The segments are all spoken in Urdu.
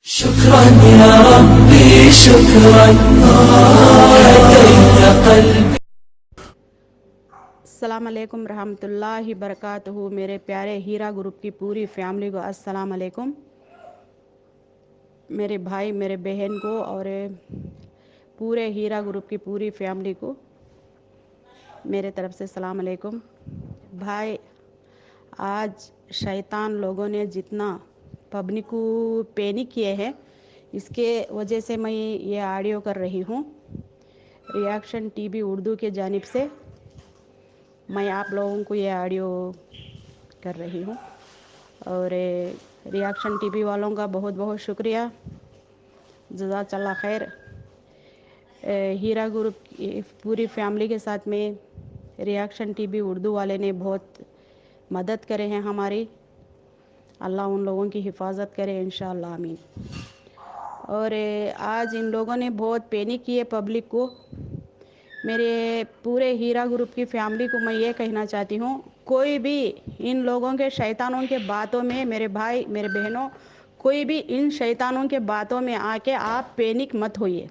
شكرا يا ربي شكرا هديت قلبي. السلام علیکم رحمۃ اللہ وبرکاتہ. میرے پیارے ہیرا گروپ کی پوری فیملی کو السلام علیکم. میرے بھائی میرے بہن کو اور پورے ہیرا گروپ کی پوری فیملی کو میرے طرف سے السلام علیکم. بھائی، آج شیطان لوگوں نے جتنا پبلک کو پینک کیے ہیں، اس کے وجہ سے میں یہ آڈیو کر رہی ہوں. ریاکشن ٹی وی اردو کے جانب سے میں آپ لوگوں کو یہ آڈیو کر رہی ہوں، اور ریاکشن ٹی وی والوں کا بہت بہت شکریہ، جزاک اللہ خیر. ہیرا گروپ کی پوری فیملی کے ساتھ میں ریاکشن ٹی وی اردو والے نے بہت مدد کرے ہیں ہماری. اللہ ان لوگوں کی حفاظت کرے انشاءاللہ، آمین. اور آج ان لوگوں نے بہت پینک کیے پبلک کو. میرے پورے ہیرا گروپ کی فیملی کو میں یہ کہنا چاہتی ہوں، کوئی بھی ان لوگوں کے شیطانوں کے باتوں میں، میرے بھائی میرے بہنوں، کوئی بھی ان شیطانوں کے باتوں میں آ کے آپ پینک مت ہوئیے.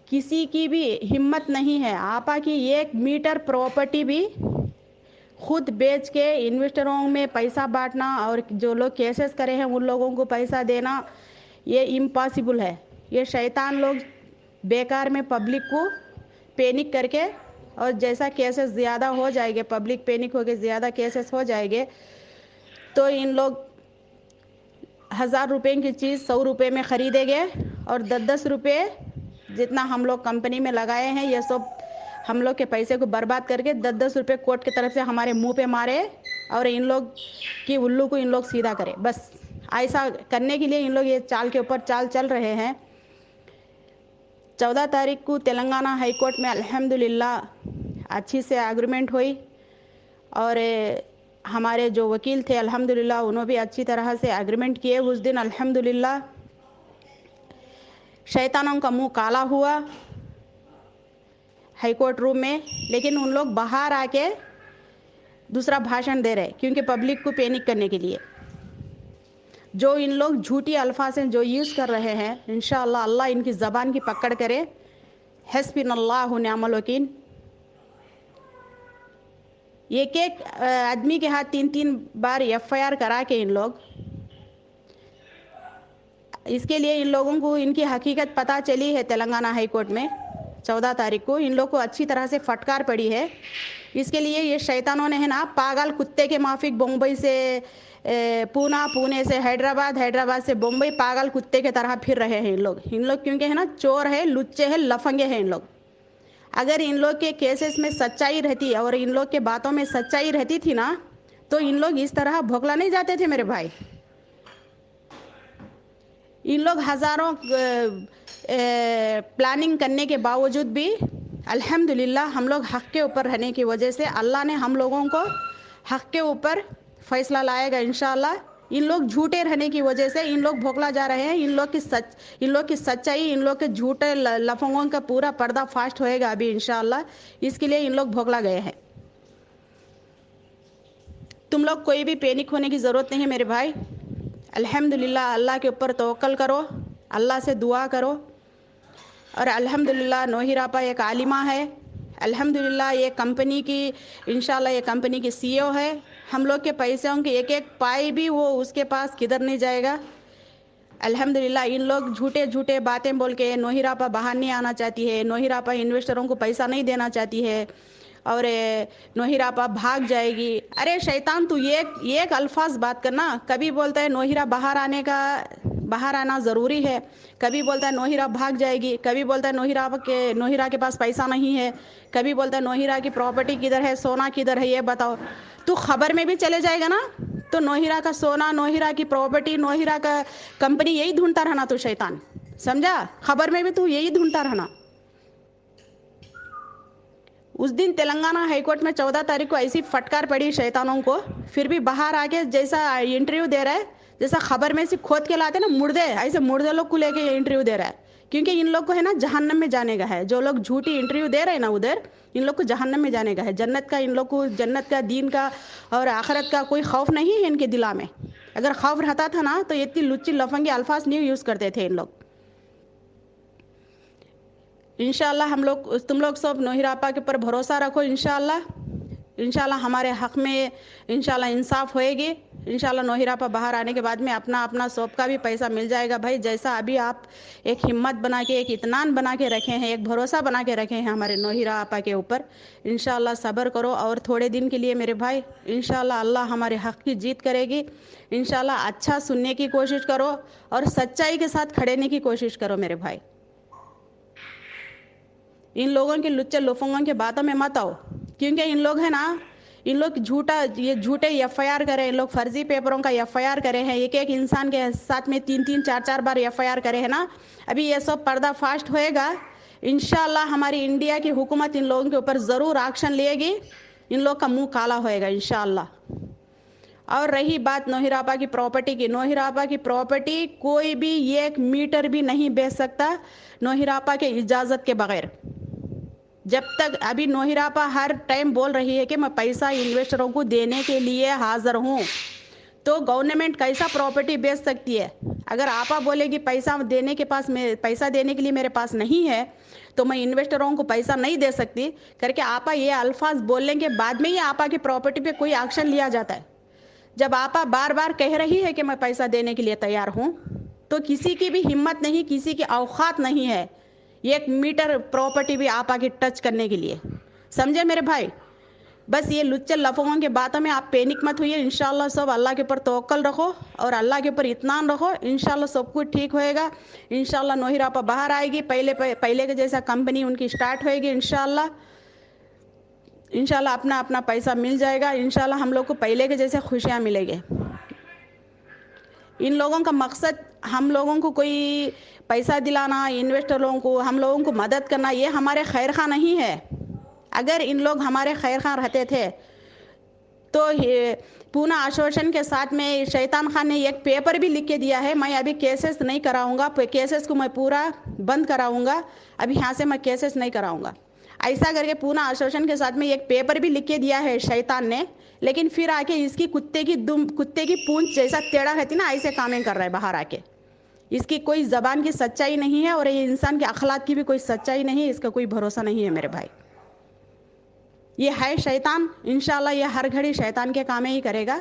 کسی کی بھی ہمت نہیں ہے آپا کی 1 میٹر پراپرٹی بھی خود بیچ کے انویسٹروں میں پیسہ بانٹنا اور جو لوگ کیسز کرے ہیں ان لوگوں کو پیسہ دینا، یہ امپاسبل ہے. یہ شیطان لوگ بیکار میں پبلک کو پینک کر کے، اور جیسا کیسز زیادہ ہو جائے گے، پبلک پینک ہو کے زیادہ کیسز ہو جائے گے، تو ان لوگ 1000 روپے کی چیز 100 روپے میں خریدیں گے، اور 10 روپے جتنا ہم لوگ کمپنی میں لگائے ہیں یہ سب ہم لوگ کے پیسے کو برباد کر کے 10 روپے کورٹ کی طرف سے ہمارے منہ پہ مارے، اور ان لوگ کی الو کو ان لوگ سیدھا کرے. بس ایسا کرنے کے لیے ان لوگ یہ چال کے اوپر چال چل رہے ہیں. 14 تاریخ کو تلنگانہ ہائی کورٹ میں الحمدللہ اچھی سے ایگریمنٹ ہوئی، اور ہمارے جو وکیل تھے الحمدللہ انہوں بھی اچھی طرح سے ایگریمنٹ کیے. اس دن الحمدللہ شیطانوں کا منہ کالا ہوا ہائی کورٹ روم میں، لیکن ان لوگ باہر آ کے دوسرا بھاشن دے رہے کیونکہ پبلک کو پینک کرنے کے لیے. جو ان لوگ جھوٹی الفاظ ہیں جو یوز کر رہے ہیں، انشاءاللہ اللہ ان کی زبان کی پکڑ کرے. حسبنا اللہ نعم الوکیل. ایک آدمی کے ہاتھ 3 بار FIR کرا کے ان لوگ، اس کے لیے ان لوگوں کو ان کی حقیقت پتہ چلی ہے تلنگانہ ہائی کورٹ میں 14 تاریخ کو. ان لوگ کو اچھی طرح سے پھٹکار پڑی ہے. اس کے لیے یہ شیطانوں نے ہے نا، پاگل کتے کے مافک بمبئی سے پونا، پونے سے حیدرآباد، حیدرآباد سے بمبئی، پاگل کتے کے طرح پھر رہے ہیں ان لوگ. ان لوگ کیونکہ ہے نا چور ہے، لچے ہیں، لفنگے ہیں ان لوگ. اگر ان لوگ کے کیسز میں سچائی رہتی اور ان لوگ کے باتوں میں سچائی رہتی تھی نا، تو ان لوگ اس طرح بھوکلا نہیں جاتے تھے میرے بھائی. ان لوگ ہزاروں پلاننگ کرنے کے باوجود بھی الحمدللہ ہم لوگ حق کے اوپر رہنے کی وجہ سے اللہ نے ہم لوگوں کو حق کے اوپر فیصلہ لائے گا انشاءاللہ. ان لوگ جھوٹے رہنے کی وجہ سے ان لوگ بھوکلا جا رہے ہیں. ان لوگ کی سچائی، ان لوگ کے جھوٹے لفنگوں کا پورا پردہ فاش ہوئے گا ابھی انشاءاللہ. اس کے لیے ان لوگ بھوکلا گئے ہیں. تم لوگ کوئی بھی پینک ہونے کی ضرورت نہیں ہے میرے بھائی. الحمدللہ اللہ کے اوپر توکل کرو، اللہ سے دعا کرو. اور الحمدللہ نوہیر آپا ایک عالمہ ہے. الحمدللہ یہ کمپنی کی انشاءاللہ یہ کمپنی کی CEO ہے. ہم لوگ کے پیسوں کی ایک پائی بھی وہ اس کے پاس کدھر نہیں جائے گا. الحمدللہ ان لوگ جھوٹے جھوٹے باتیں بول کے نوہیر آپا باہر نہیں آنا چاہتی ہے، نوہیر آپا انویسٹروں کو پیسہ نہیں دینا چاہتی ہے، اور نوہیر آپا بھاگ جائے گی. ارے شیطان، تو ایک الفاظ بات کرنا. کبھی بولتا ہے نوہیرا باہر آنا ضروری ہے، کبھی بولتا ہے نوہیرا بھاگ جائے گی، کبھی بولتا ہے نوہیرا کے پاس پیسہ نہیں ہے، کبھی بولتا ہے نوہیرا کی پراپرٹی کدھر ہے، سونا کدھر ہے، یہ بتاؤ. تو خبر میں بھی چلے جائے گا نا، تو نوہیرا کا سونا، نوہیرا کی پراپرٹی، نوہیرا کا کمپنی یہی ڈھونڈتا رہنا. تو شیطان سمجھا، خبر میں بھی تو یہی ڈھونڈتا رہنا. اس دن تلنگانہ ہائی کورٹ میں 14 تاریخ کو ایسی پھٹکار پڑی شیطانوں کو، پھر بھی باہر آ کے جیسا انٹرویو دے رہا ہے، جیسا خبر میں سے کھود کے لاتے نا مردے، ایسے مردے لوگ کو لے کے انٹرویو دے رہا ہے. کیونکہ ان لوگ کو ہے نا جہنم میں جانے کا ہے. جو لوگ جھوٹی انٹرویو دے رہے ہیں نا ادھر، ان لوگ کو جہنم میں جانے کا ہے. جنت کا ان لوگ کو، جنت کا، دین کا اور آخرت کا کوئی خوف نہیں ہے ان کے دلا میں. اگر خوف رہتا تھا نا تو اتنی لچی لفنگی الفاظ نہیں یوز کرتے تھے ان لوگ. انشاءاللہ ہم لوگ تم لوگ سب نوہیر آپا کے اوپر بھروسہ رکھو. انشاءاللہ ہمارے حق میں انشاءاللہ انصاف ہوئے گی. انشاءاللہ نوہیر آپا باہر آنے کے بعد میں اپنا سب کا بھی پیسہ مل جائے گا بھائی. جیسا ابھی آپ ایک ہمت بنا کے ایک اطمینان بنا کے رکھے ہیں, ایک بھروسہ بنا کے رکھے ہیں ہمارے نوہیر آپا کے اوپر, انشاءاللہ صبر کرو اور تھوڑے دن کے لیے میرے بھائی انشاءاللہ اللہ ہمارے حق کی جیت کرے گی. انشاءاللہ اچھا سننے کی کوشش کرو اور سچائی کے ساتھ کھڑنے کی کوشش کرو میرے بھائی. ان لوگوں کے لچے لفنگوں کے باتوں میں مت آؤ, کیونکہ ان لوگ ہیں نا, ان لوگ جھوٹے ایف آئی آر کرے, ان لوگ فرضی پیپروں کا ایف آئی آر کرے ہیں, ایک انسان کے ساتھ میں 3-4 بار ایف آئی آر کرے ہیں نا. ابھی یہ سب پردہ فاش ہوئے گا. انشاءاللہ ہماری انڈیا کی حکومت ان لوگوں کے اوپر ضرور ایکشن لے گی. ان لوگ کا منہ کالا ہوئے گا انشاءاللہ. اور رہی بات نوہیر آپا کی پراپرٹی کی, نوہیر آپا کی پراپرٹی کوئی بھی 1 میٹر بھی نہیں بیچ سکتا نوہیر آپا کے اجازت کے بغیر. جب تک ابھی نوہیر آپا ہر ٹائم بول رہی ہے کہ میں پیسہ انویسٹروں کو دینے کے لیے حاضر ہوں, تو گورنمنٹ کیسا پراپرٹی بیچ سکتی ہے؟ اگر آپا بولے گی پیسہ دینے کے لیے میرے پاس نہیں ہے تو میں انویسٹروں کو پیسہ نہیں دے سکتی کر کے آپا یہ الفاظ بولنے کے بعد میں ہی آپا کی پراپرٹی پہ کوئی ایکشن لیا جاتا ہے. جب آپا بار بار کہہ رہی ہے کہ میں پیسہ دینے کے لیے تیار ہوں, تو کسی کی بھی ہمت نہیں, کسی کی اوقات نہیں ہے 1 میٹر پراپرٹی بھی آپا کی ٹچ کرنے کے لیے. سمجھے میرے بھائی؟ بس یہ لچے لفنگوں کے باتوں میں آپ پینک مت ہوئیے. انشاءاللہ سب اللہ کے اوپر توکل رکھو اور اللہ کے اوپر اطمینان رکھو. انشاءاللہ سب کچھ ٹھیک ہوئے گا. انشاءاللہ نوہیر آپا باہر آئے گی, پہلے کے جیسا کمپنی ان کی سٹارٹ ہوئے گی. انشاءاللہ اپنا پیسہ مل جائے گا. انشاءاللہ ہم لوگ کو پہلے کے جیسے خوشیاں ملے گی. ان لوگوں کا مقصد ہم لوگوں کو کوئی پیسہ دلانا, انویسٹروں کو ہم لوگوں کو مدد کرنا, یہ ہمارے خیر خواہ نہیں ہے. اگر ان لوگ ہمارے خیر خواہ رہتے تھے تو پونا آشواسن کے ساتھ میں شیطان خان نے ایک پیپر بھی لکھ کے دیا ہے, میں ابھی کیسز نہیں کراؤں گا, کیسز کو میں پورا بند کراؤں گا, ابھی یہاں سے میں کیسز نہیں کراؤں گا. ایسا کر کے پونا آشواسن کے ساتھ میں ایک پیپر بھی لکھ کے دیا ہے شیطان نے, لیکن پھر آ کے اس کی کتے کی پونچھ جیسا ٹیڑھا رہتی نا, ایسے کامیں کر رہا ہے باہر آ کے. اس کی کوئی زبان کی سچائی نہیں ہے اور یہ انسان کے اخلاق کی بھی کوئی سچائی نہیں ہے, اس کا کوئی بھروسہ نہیں ہے میرے بھائی. یہ ہے شیطان. انشاءاللہ یہ ہر گھڑی شیطان کے کامیں ہی کرے گا.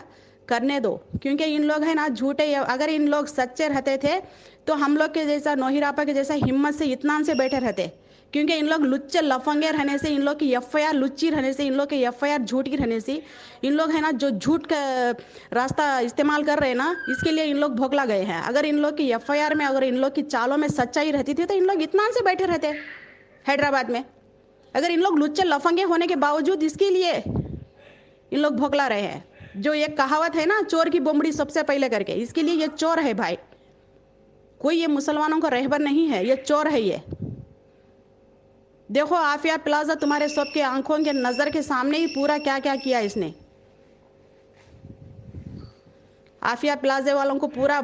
کرنے دو, کیونکہ ان لوگ ہیں نا جھوٹے. اگر ان لوگ سچے رہتے تھے تو ہم لوگ کے جیسا نوہیر آپا کے جیسا ہمت سے اطمینان سے بیٹھے رہتے, کیونکہ ان لوگ لچے لفنگے رہنے سے, ان لوگ کی ایف آئی آر لچی رہنے سے, ان لوگ کی ایف آئی آر جھوٹی رہنے سے, ان لوگ ہیں نا جو جھوٹ کا راستہ استعمال کر رہے ہیں نا, اس کے لیے ان لوگ بھوکلا گئے ہیں. اگر ان لوگ کی ایف آئی آر میں, اگر ان لوگ کی چالوں میں سچائی رہتی تھی تو ان لوگ اطمینان سے بیٹھے رہتے حیدرآباد میں. اگر ان لوگ لچے لفنگے ہونے کے باوجود اس کے لیے ان لوگ بھوکلا رہے ہیں. جو ایک کہاوت ہے نا, چور کی بمڑی سب سے پہلے کر کے, اس کے لیے یہ چور ہے بھائی. کوئی یہ مسلمانوں کا رہبر نہیں ہے, یہ چور ہے. یہ دیکھو عافیہ پلازا تمہارے سب کے آنکھوں کے نظر کے سامنے ہی پورا کیا کیا کیا اس نے. عافیہ پلازے والوں کو پورا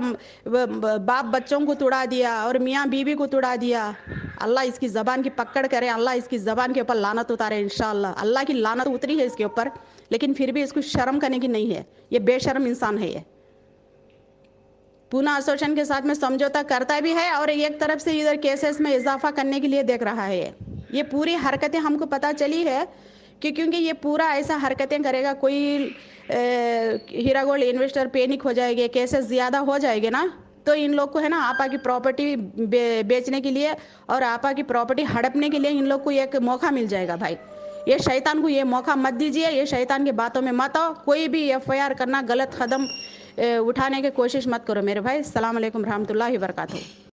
باپ بچوں کو توڑا دیا اور میاں بیوی کو توڑا دیا. اللہ اس کی زبان کی پکڑ کرے, اللہ اس کی زبان کے اوپر لعنت اتارے. انشاءاللہ اللہ کی لعنت اتری ہے اس کے اوپر, لیکن پھر بھی اس کو شرم کرنے کی نہیں ہے. یہ بے شرم انسان ہے. یہ پونا ایسوسیشن کے ساتھ میں سمجھوتا کرتا بھی ہے اور ایک طرف سے ادھر کیسز میں اضافہ کرنے کے لیے دیکھ رہا ہے. یہ پوری حرکتیں ہم کو پتہ چلی ہے کہ کیونکہ یہ پورا ایسا حرکتیں کرے گا. کوئی ہیرا گولڈ انویسٹر پینک ہو جائے گے, کیسز زیادہ ہو جائے گے نا, تو ان لوگ کو ہے نا آپا کی پراپرٹی بیچنے کے لیے اور آپا کی پراپرٹی ہڑپنے کے لیے ان لوگ کو ایک موقع مل جائے گا بھائی. یہ شیطان کو یہ موقع مت دیجیے, یہ شیطان کی باتوں میں مت آؤ. کوئی بھی ایف آئی آر کرنا, غلط قدم اٹھانے کی کوشش مت کرو میرے بھائی. السلام علیکم رحمۃ اللہ وبرکاتہ.